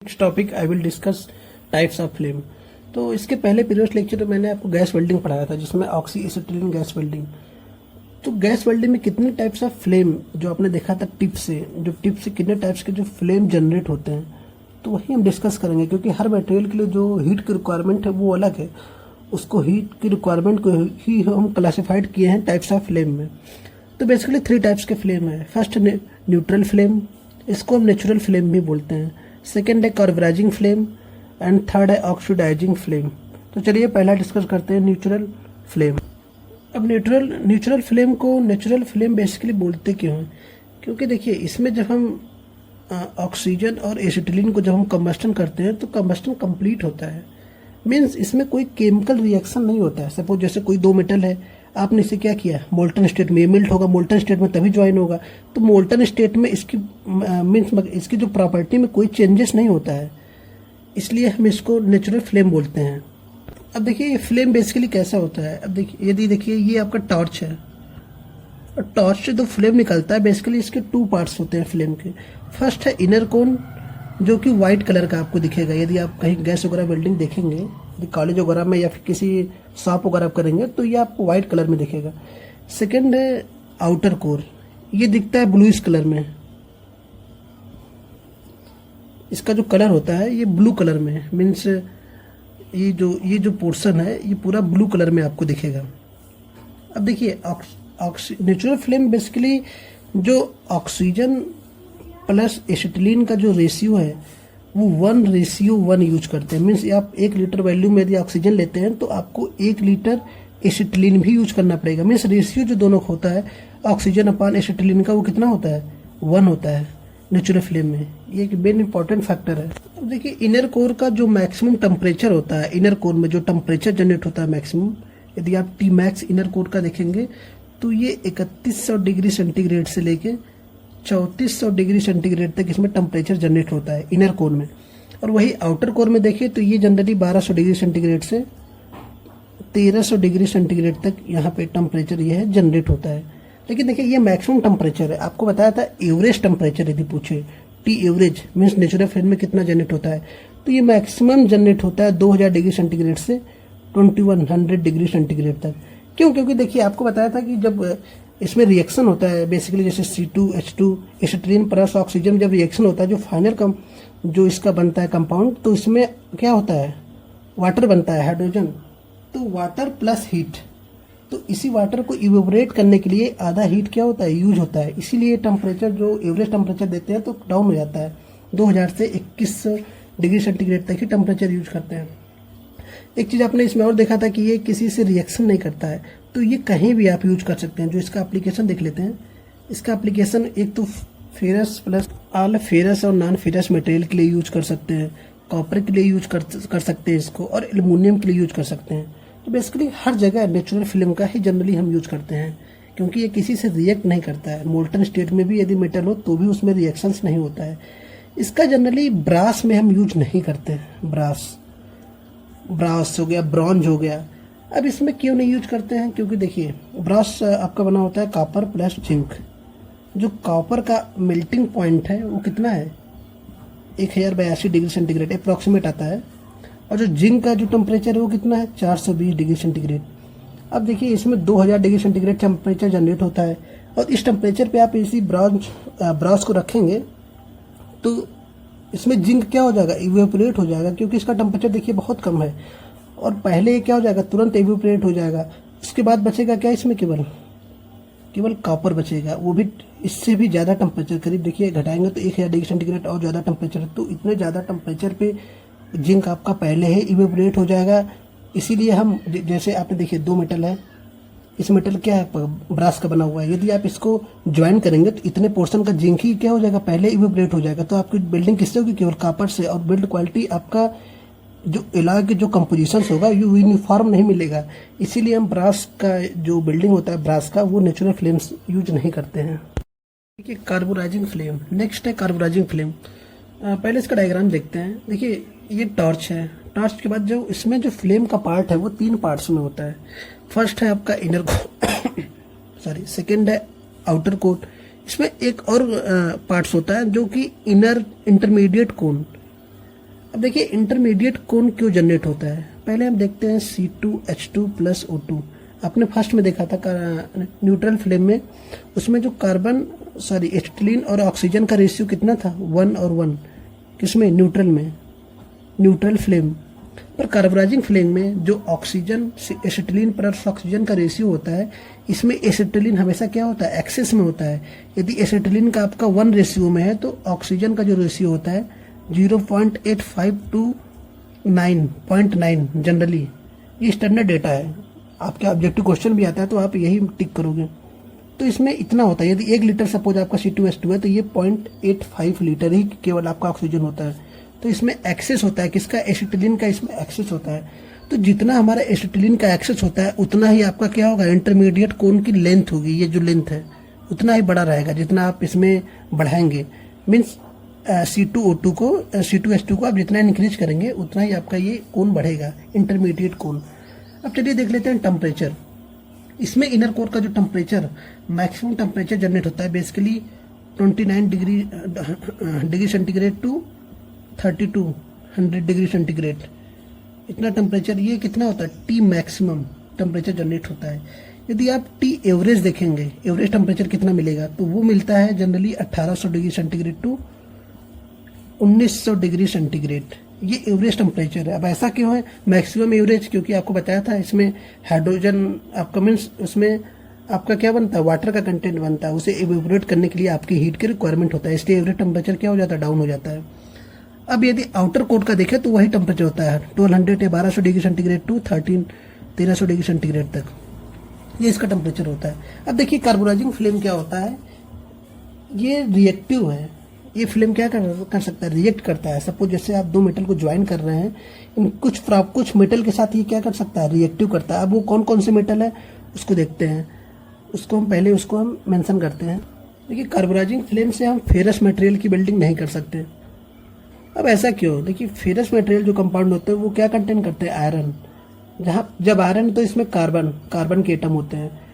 Next topic I will discuss types of flame. तो इसके पहले प्रीवियस लेक्चर में मैंने आपको गैस वेल्डिंग पढ़ाया था, जिसमें ऑक्सी एसिटिलीन गैस वेल्डिंग। तो गैस वेल्डिंग में कितने टाइप्स ऑफ फ्लेम जो आपने देखा था टिप से, जो टिप से कितने टाइप्स के जो फ्लेम जनरेट होते हैं, तो वही हम डिस्कस करेंगे। क्योंकि हर मटेरियल के लिए जो हीट की रिक्वायरमेंट है वो अलग है, उसको हीट की रिक्वायरमेंट को ही हम क्लासिफाइड किए हैं टाइप्स ऑफ फ्लेम में। तो बेसिकली 3 टाइप्स के फ्लेम है। फर्स्ट न्यूट्रल फ्लेम, इसको हम नेचुरल फ्लेम भी बोलते हैं। सेकेंड है कार्बराइजिंग फ्लेम एंड थर्ड है ऑक्सीडाइजिंग फ्लेम। तो चलिए पहला डिस्कस करते हैं न्यूट्रल फ्लेम। अब न्यूट्रल फ्लेम को नेचुरल फ्लेम बेसिकली बोलते क्यों हैं? क्योंकि देखिए इसमें जब हम ऑक्सीजन और एसिटिलीन को जब हम कंबस्टन करते हैं तो कंबस्टन कंप्लीट होता है। मीन्स इसमें कोई केमिकल रिएक्शन नहीं होता है। सपोज जैसे कोई 2 मेटल है, आपने इसे क्या किया, मोल्टन स्टेट में मेल्ट होगा, मोल्टन स्टेट में तभी ज्वाइन होगा। तो मोल्टन स्टेट में इसकी मीन्स इसकी जो प्रॉपर्टी में कोई चेंजेस नहीं होता है, इसलिए हम इसको नेचुरल फ्लेम बोलते हैं। अब देखिए ये फ्लेम बेसिकली कैसा होता है। अब देखिए यदि देखिए ये आपका टॉर्च है, और टॉर्च से जो फ्लेम निकलता है बेसिकली इसके 2 पार्ट्स होते हैं फ्लेम के। फर्स्ट है इनर कोन, जो कि व्हाइट कलर का आपको दिखेगा। यदि आप कहीं गैस वगैरह बिल्डिंग देखेंगे, यदि कॉलेज वगैरह में या फिर किसी शॉप वगैरह करेंगे तो ये आपको व्हाइट कलर में दिखेगा। सेकंड है आउटर कोर, ये दिखता है ब्लूइश कलर में। इसका जो कलर होता है ये ब्लू कलर में है। मीन्स ये जो पोर्शन है ये पूरा ब्लू कलर में आपको दिखेगा। अब देखिए नेचुरल फ्लेम बेसिकली जो ऑक्सीजन प्लस एसिटिलीन का जो रेशियो है वो 1:1 यूज करते हैं। मीन्स आप 1 लीटर वैल्यू में यदि ऑक्सीजन लेते हैं तो आपको 1 लीटर एसिटिलीन भी यूज करना पड़ेगा। मीन्स रेशियो जो दोनों होता है ऑक्सीजन अपॉन एसिटिलीन का, वो कितना होता है, 1 होता है नेचुरल फ्लेम में। ये एक मेन इंपॉर्टेंट फैक्टर है। अब देखिए इनर कोर का जो मैक्सिमम टेम्परेचर होता है, इनर कोर में जो टेम्परेचर जनरेट होता है मैक्सिमम, यदि आप टी मैक्स इनर कोर का देखेंगे तो ये 3100 डिग्री सेंटीग्रेड से लेके 3400 डिग्री सेंटीग्रेड तक इसमें टेम्परेचर जनरेट होता है इनर कोर में। और वही आउटर कोर में देखिए तो ये जनरली 1200 डिग्री सेंटीग्रेड से 1300 डिग्री सेंटीग्रेड तक यहाँ पे टेम्परेचर ये है जनरेट होता है। लेकिन देखिए ये मैक्सिमम टेम्परेचर है। आपको बताया था एवरेज टेम्परेचर यदि पूछे, T average means natural flame में कितना जनरेट होता है, तो ये मैक्सिमम जनरेट होता है 2000 डिग्री सेंटीग्रेड से 2100 डिग्री सेंटीग्रेड तक। क्यों? क्योंकि देखिए आपको बताया था कि जब इसमें रिएक्शन होता है बेसिकली, जैसे C2H2 एसिटिलीन प्लस ऑक्सीजन जब रिएक्शन होता है, जो फाइनल जो इसका बनता है कंपाउंड, तो इसमें क्या होता है, वाटर बनता है, हाइड्रोजन। तो वाटर प्लस हीट, तो इसी वाटर को इवेपोरेट करने के लिए आधा हीट क्या होता है, यूज होता है। इसीलिए टेम्परेचर जो एवरेज टेम्परेचर देते हैं तो डाउन हो जाता है, 2000 से 2100 डिग्री सेंटीग्रेड तक ही टेम्परेचर यूज करते हैं। एक चीज़ आपने इसमें और देखा था कि ये किसी से रिएक्शन नहीं करता है, तो ये कहीं भी आप यूज कर सकते हैं। जो इसका एप्लीकेशन देख लेते हैं। इसका एप्लीकेशन एक तो फेरस प्लस ऑल फेरस और नॉन फेरस मटेरियल के लिए यूज कर सकते हैं, कॉपर के लिए यूज कर सकते हैं इसको, और एल्युमिनियम के लिए यूज कर सकते हैं। तो बेसिकली हर जगह नेचुरल फिल्म का ही जनरली हम यूज करते हैं, क्योंकि ये किसी से रिएक्ट नहीं करता है। मोल्टन स्टेट में भी यदि मेटल हो तो भी उसमें रिएक्शंस नहीं होता है। इसका जनरली ब्रास में हम यूज नहीं करते हैं। ब्रास हो गया, ब्रॉन्ज हो गया। अब इसमें क्यों नहीं यूज करते हैं? क्योंकि देखिए ब्रास आपका बना होता है कॉपर प्लस जिंक। जो कॉपर का मेल्टिंग पॉइंट है वो कितना है, 1082 डिग्री सेंटीग्रेड अप्रॉक्सीमेट आता है। और जो जिंक का जो टेम्परेचर है वो कितना है, 420 डिग्री सेंटीग्रेड। अब देखिए इसमें 2000 डिग्री सेंटीग्रेड टेम्परेचर जनरेट होता है, और इस टेम्परेचर पे आप इसी ब्रास को रखेंगे तो इसमें जिंक क्या हो जाएगा, इवेपोरेट हो जाएगा। क्योंकि इसका टेम्परेचर देखिए बहुत कम है, और पहले ये क्या हो जाएगा, तुरंत इवेपोरेट हो जाएगा। उसके बाद बचेगा क्या, इसमें केवल कॉपर बचेगा, वो भी इससे भी ज़्यादा टेम्परेचर करीब देखिए घटाएंगे तो 1000 डिग्री सेंटीग्रेड और ज़्यादा टेम्परेचर। तो इतने ज़्यादा टेम्परेचर पे जिंक आपका पहले ही इवेपोरेट हो जाएगा। इसीलिए हम, जैसे आपने देखिए 2 मेटल है, इस मेटल क्या है, ब्रास का बना हुआ है। यदि आप इसको ज्वाइन करेंगे तो इतने पोर्शन का जिंक ही क्या हो जाएगा, पहले इवेपोरेट हो जाएगा। तो आपकी बिल्डिंग किससे होगी, केवल कॉपर से। और बिल्ड क्वालिटी आपका जो एलॉय के जो कंपोजिशन होगा यूनिफॉर्म नहीं मिलेगा। इसीलिए हम ब्रास का जो बिल्डिंग होता है ब्रास का, वो नेचुरल फ्लेम्स यूज नहीं करते हैं। देखिए कार्बोराइजिंग फ्लेम, नेक्स्ट है कार्बोराइजिंग फ्लेम। पहले इसका डायग्राम देखते हैं। देखिए ये टॉर्च है। टॉर्च के बाद जो इसमें जो फ्लेम का पार्ट है वो 3 पार्ट्स में होता है। फर्स्ट है आपका इनर कोर सॉरी, सेकेंड है आउटर कोर। इसमें एक और पार्ट्स होता है जो कि इनर इंटरमीडिएट कोन। अब देखिए इंटरमीडिएट कोण क्यों जनरेट होता है। पहले हम देखते हैं C2H2 प्लस O2। आपने फर्स्ट में देखा था न्यूट्रल फ्लेम में, उसमें जो एसिटिलीन और ऑक्सीजन का रेशियो कितना था, 1 और 1। किसमें, न्यूट्रल में, न्यूट्रल फ्लेम। पर कार्बोराइजिंग फ्लेम में जो ऑक्सीजन एसिटिलीन प्लस ऑक्सीजन का रेशियो होता है, इसमें एसिटिलीन हमेशा क्या होता है, एक्सेस में होता है। यदि एसिटिलीन का आपका 1 रेशियो में है तो ऑक्सीजन का जो रेशियो होता है 0.85 to 9.9 जनरली। ये स्टैंडर्ड डेटा है, आपके ऑब्जेक्टिव क्वेश्चन भी आता है तो आप यही टिक करोगे। तो इसमें इतना होता है, यदि 1 लीटर सपोज आपका C2H2 है तो ये 0.85 लीटर ही केवल आपका ऑक्सीजन होता है। तो इसमें एक्सेस होता है किसका, एसिटिलीन का इसमें एक्सेस होता है। तो जितना हमारा एसिटिलीन का एक्सेस होता है उतना ही आपका क्या होगा, इंटरमीडिएट कोण की लेंथ होगी, ये जो लेंथ है उतना ही बड़ा रहेगा जितना आप इसमें बढ़ाएंगे। मीन्स C2O2 को C2H2 को आप जितना इंक्रीज करेंगे उतना ही आपका ये कोण बढ़ेगा, इंटरमीडिएट कोण। अब चलिए देख लेते हैं टेम्परेचर। इसमें इनर कोर का जो टेम्परेचर, मैक्सिमम टेम्परेचर जनरेट होता है basically 29 degree centigrade to 3200 degree centigrade. इतना टेम्परेचर, ये कितना होता है, T मैक्सिमम टेम्परेचर जनरेट होता है। यदि आप T एवरेज देखेंगे, एवरेज टेम्परेचर कितना मिलेगा, तो वो मिलता है generally 1800 degree centigrade to 1900 degree centigrade. ये एवरेज टेम्परेचर है। अब ऐसा क्यों है मैक्सिमम एवरेज, क्योंकि आपको बताया था इसमें हाइड्रोजन आपका मीन्स उसमें आपका क्या बनता है, वाटर का कंटेंट बनता है, उसे इवेपोरेट करने के लिए आपकी हीट की रिक्वायरमेंट होता है, इसलिए एवरेज टेम्परेचर क्या हो जाता है, डाउन हो जाता है। अब यदि आउटर कोर का देखें तो वही टेम्परेचर होता है 1200 या 1200 degree centigrade to 1300 degree centigrade तक, ये इसका टेम्परेचर होता है। अब देखिए कार्बोराइजिंग फ्लेम क्या होता है, ये रिएक्टिव है। ये फ्लेम क्या कर सकता है, रिएक्ट करता है। सपोज जैसे आप 2 मेटल को ज्वाइन कर रहे हैं, इन कुछ मेटल के साथ ये क्या कर सकता है, रिएक्टिव करता है। अब वो कौन कौन से मेटल है उसको देखते हैं, उसको हम मेंशन करते हैं। देखिए कार्बोराइजिंग फ्लेम से हम फेरस मटेरियल की बिल्डिंग नहीं कर सकते। अब ऐसा क्यों, देखिए फेरस मटेरियल जो कंपाउंड होते हैं वो क्या कंटेन करते हैं, आयरन। जब आयरन तो इसमें कार्बन के एटम होते हैं।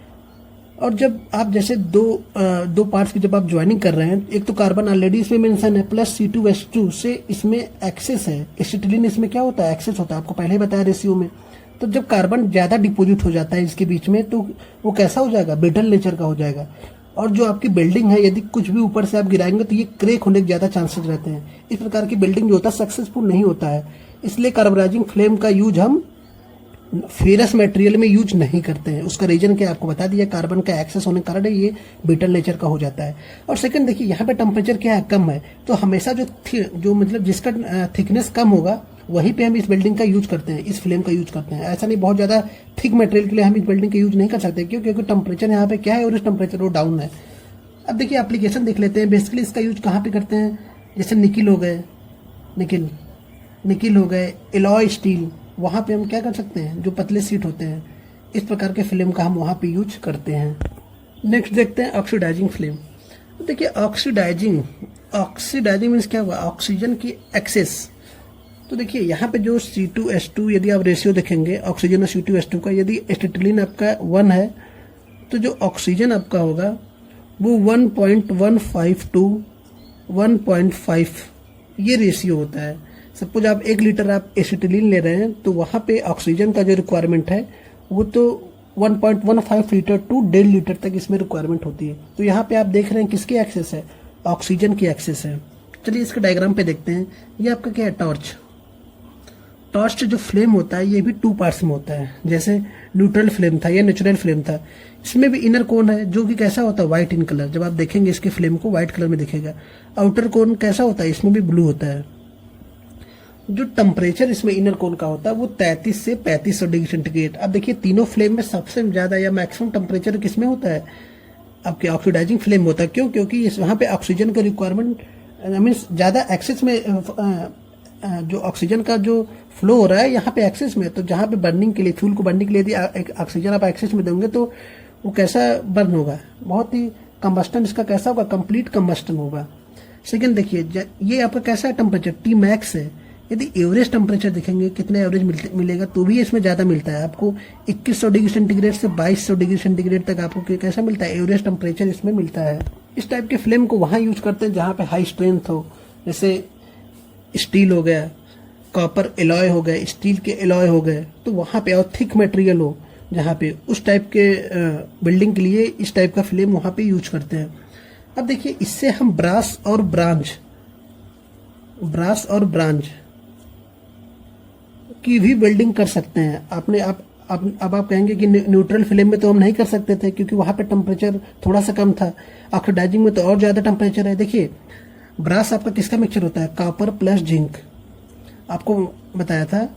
और जब आप जैसे दो पार्ट्स की जब आप ज्वाइनिंग कर रहे हैं, एक तो कार्बन ऑलरेडी इसमें मेंशन है प्लस C2H2 से इसमें एक्सेस है, एसिटिलीन इसमें क्या होता है, एक्सेस होता है, आपको पहले ही बताया रेशियो में। तो जब कार्बन ज्यादा डिपोजिट हो जाता है इसके बीच में तो वो कैसा हो जाएगा, ब्रिटल नेचर का हो जाएगा। और जो आपकी बिल्डिंग है यदि कुछ भी ऊपर से आप गिराएंगे तो ये क्रेक होने के ज्यादा चांसेस रहते हैं। इस प्रकार की बिल्डिंग जो होता है सक्सेसफुल नहीं होता है। इसलिए कार्बोराइजिंग फ्लेम का यूज हम फेरस मटेरियल में यूज नहीं करते हैं। उसका रीजन क्या आपको बता दिया, कार्बन का एक्सेस होने के कारण ये ब्रिटल नेचर का हो जाता है। और सेकंड देखिए यहाँ पे टेम्परेचर क्या है, कम है, तो हमेशा जो मतलब जिसका थिकनेस कम होगा वहीं पे हम इस बिल्डिंग का यूज करते हैं, इस फ्लेम का यूज करते हैं। ऐसा नहीं बहुत ज्यादा थिक मटेरियल के लिए हम इस बिल्डिंग का यूज नहीं कर सकते, क्योंकि टेम्परेचर यहाँ पे क्या है, और इस टेम्परेचर वो डाउन है। अब देखिए एप्लीकेशन देख लेते हैं। बेसिकली इसका यूज कहाँ पे करते हैं, जैसे निकिल हो गए, निकिल हो गए, एलॉय स्टील, वहाँ पे हम क्या कर सकते हैं, जो पतले सीट होते हैं, इस प्रकार के फ्लेम का हम वहाँ पे यूज करते हैं। नेक्स्ट देखते हैं ऑक्सीडाइजिंग फ्लेम। तो देखिए ऑक्सीडाइजिंग मीन्स क्या हुआ, ऑक्सीजन की एक्सेस। तो देखिए यहाँ पे जो C2H2 यदि आप रेशियो देखेंगे ऑक्सीजन और C2H2 का, यदि एसिटिलीन आपका 1 है तो जो ऑक्सीजन आपका होगा वो 1.15 to 1.5 ये रेशियो होता है। सपोज आप 1 लीटर आप एसिटिलीन ले रहे हैं तो वहाँ पे ऑक्सीजन का जो रिक्वायरमेंट है वो तो 1.15 लीटर टू 1.5 लीटर तक इसमें रिक्वायरमेंट होती है। तो यहाँ पे आप देख रहे हैं किसकी एक्सेस है, ऑक्सीजन की एक्सेस है। चलिए इसके डायग्राम पे देखते हैं। ये आपका क्या है, टॉर्च जो फ्लेम होता है ये भी 2 पार्ट्स में होता है। जैसे न्यूट्रल फ्लेम था या नेचुरल फ्लेम था, इसमें भी इनर कोन है जो कि कैसा होता है, व्हाइट इन कलर। जब आप देखेंगे इसके फ्लेम को व्हाइट कलर में दिखेगा। आउटर कोन कैसा होता है, इसमें भी ब्लू होता है। जो टेम्परेचर इसमें इनर कोन का होता है वो 33 से 3500 डिग्री सेंटीग्रेड। अब देखिए तीनों फ्लेम में सबसे ज्यादा या मैक्सिमम टेम्परेचर किसमें होता है, आपके ऑक्सीडाइजिंग फ्लेम में होता है। क्यों, क्योंकि वहाँ पे ऑक्सीजन का रिक्वायरमेंट मीन्स ज्यादा एक्सेस में, जो ऑक्सीजन का जो फ्लो हो रहा है यहाँ पे एक्सेस में। तो जहाँ पे बर्निंग के लिए, फ्यूल को बर्निंग के लिए यदि ऑक्सीजन आप एक्सेस में देंगे तो वो कैसा बर्न होगा, बहुत ही कंबस्टन इसका कैसा होगा, कंप्लीट कंबस्टन होगा। सेकंड देखिए ये आपका कैसा है, टेम्परेचर T मैक्स है। यदि एवरेज टेम्परेचर देखेंगे कितने एवरेज मिलेगा तो भी इसमें ज्यादा मिलता है आपको, 2100 डिग्री सेंटीग्रेड से 2200 डिग्री सेंटीग्रेड तक आपको कैसा मिलता है, एवरेज टेम्परेचर इसमें मिलता है। इस टाइप के फ्लेम को वहां यूज करते हैं जहां पे हाई स्ट्रेंथ हो, जैसे स्टील हो गया, कॉपर एलॉय हो गए, स्टील के एलॉय हो गए, तो वहाँ पे और थिक मटेरियल हो जहाँ पे, उस टाइप के बिल्डिंग के लिए इस टाइप का फ्लेम वहाँ पे यूज करते हैं। अब देखिए इससे हम ब्रास और ब्रांज की भी वेल्डिंग कर सकते हैं। अब आप कहेंगे कि न्यूट्रल फ्लेम में तो हम नहीं कर सकते थे क्योंकि वहाँ पे टेम्परेचर थोड़ा सा कम था, ऑक्सीडाइजिंग में तो और ज़्यादा टेम्परेचर है। देखिए ब्रास आपका किसका मिक्सचर होता है, कॉपर प्लस जिंक, आपको बताया था।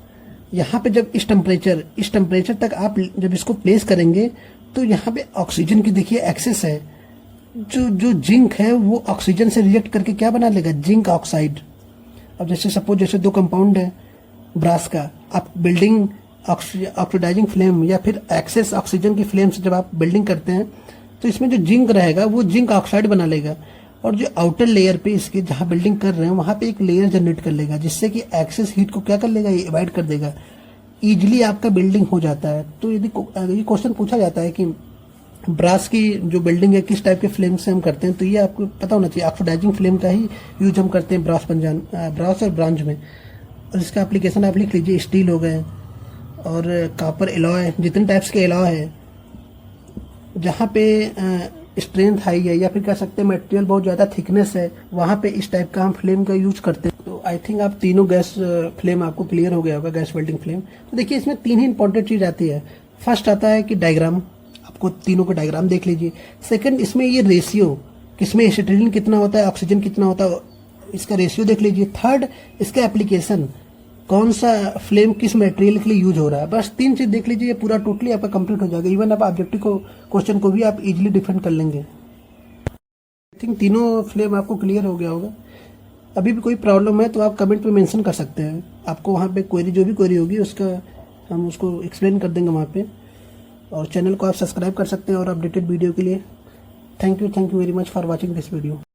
यहाँ पे जब इस टेम्परेचर तक आप जब इसको प्लेस करेंगे तो यहाँ पे ऑक्सीजन की देखिए एक्सेस है, जो जिंक है वो ऑक्सीजन से रिएक्ट करके क्या बना लेगा, जिंक ऑक्साइड। अब जैसे दो कंपाउंड है ब्रास का, आप बिल्डिंग ऑक्सीडाइजिंग फ्लेम या फिर एक्सेस ऑक्सीजन की फ्लेम से जब आप बिल्डिंग करते हैं तो इसमें जो जिंक रहेगा वो जिंक ऑक्साइड बना लेगा, और जो आउटर लेयर पे इसके जहां बिल्डिंग कर रहे हैं वहां पे एक लेयर जनरेट कर लेगा, जिससे कि एक्सेस हीट को क्या कर लेगा, ये अवॉइड कर देगा, इजिली आपका बिल्डिंग हो जाता है। तो यदि ये क्वेश्चन पूछा जाता है कि ब्रास की जो बिल्डिंग है किस टाइप के फ्लेम से हम करते हैं, तो ये आपको पता होना चाहिए, ऑक्सीडाइजिंग फ्लेम का ही यूज हम करते हैं ब्रास और ब्रांज में। और इसका एप्लीकेशन आप लिख लीजिए, स्टील हो गए और कॉपर एलॉय, जितने टाइप्स के एलॉय है जहाँ पे स्ट्रेंथ हाई है या फिर कह सकते हैं मटेरियल बहुत ज़्यादा थिकनेस है, वहाँ पे इस टाइप का हम फ्लेम का यूज करते हैं। तो आई थिंक आप तीनों गैस फ्लेम आपको क्लियर हो गया होगा, गैस वेल्डिंग फ्लेम। तो देखिए इसमें तीन ही इंपॉर्टेंट चीज़ आती है। फर्स्ट आता है कि डायग्राम, आपको तीनों का डायग्राम देख लीजिए। सेकंड, इसमें ये रेशियो, किसमें एसिटिलीन कितना होता है, ऑक्सीजन कितना होता है, इसका रेशियो देख लीजिए। थर्ड, इसका एप्लीकेशन, कौन सा फ्लेम किस मटेरियल के लिए यूज हो रहा है। बस तीन चीज देख लीजिए, पूरा टोटली आपका कंप्लीट हो जाएगा। इवन आप ऑब्जेक्टिव को क्वेश्चन को भी आप इजीली डिफेंड कर लेंगे। आई थिंक तीनों फ्लेम आपको क्लियर हो गया होगा। अभी भी कोई प्रॉब्लम है तो आप कमेंट पे मेंशन कर सकते हैं, आपको वहाँ पे क्वेरी जो भी क्वेरी होगी उसका हम उसको एक्सप्लेन कर देंगे वहाँ पे। और चैनल को आप सब्सक्राइब कर सकते हैं और अपडेटेड वीडियो के लिए। Thank you very much for watching this video.